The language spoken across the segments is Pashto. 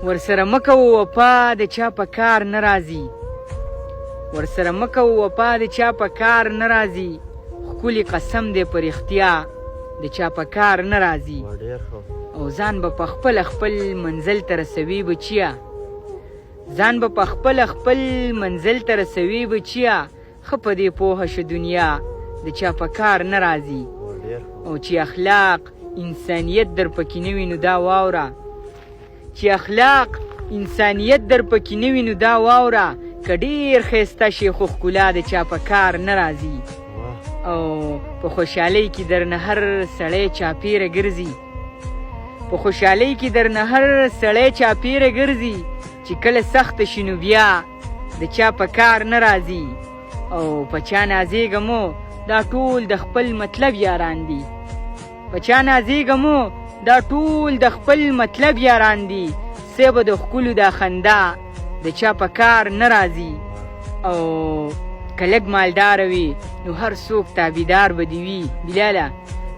ورسره مکه وفا د چا په کار نه راځي ورسره مکه وفا د چا په کار نه راځي ښکلي قسم دی په رښتیا د چا په کار نه راځي او ځان به په خپله خپل منزل ته رسوي بچیه ځان به په خپله خپل منزل ته رسوي بچیه ښه په دې پوهه شه دنیا د چا په کار نه راځي او چې اخلاق انسانیت در پکې نه وي نو دا واوره چې اخلاق انسانیت در پکې نه وي نو دا واوره که ډېر ښایسته شي خو ښکلا د چا په کار نه راځي او په خوشحالۍ کې درنه هر سړی چاپېره ګرځي په خوشحالۍ کې درنه هر سړی چاپېره ګرځي چې کله سخته شي نو بیا د چا په کار نه راځي او په چا نازېږه مو دا ټول د خپل مطلب یاران دي په چا نازېږه مو دا ټول د خپل مطلب یاران دي سی به د ښکلو دا خندا د چا په کار نه راځي او که لږ مالداره وي نو هر څوک تابعدار به دي وي بلاله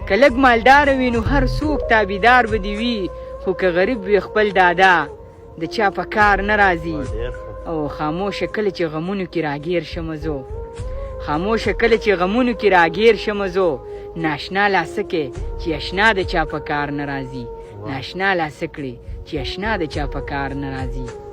که لږ مالداره وي نو هر څوک تابعدار به دي وي خو که غریب وي خپل دادا د چا په کار نه راځي او خاموشه کله چې غمونو کې راګیر شمه زو خاموشه کله چې غمونو کې راګیر شمه زو ناشنا لاسه کې چې اشنا د چا په کار نه راځي ناشنا لاسه کړي چې اشنا د چا په کار نه راځي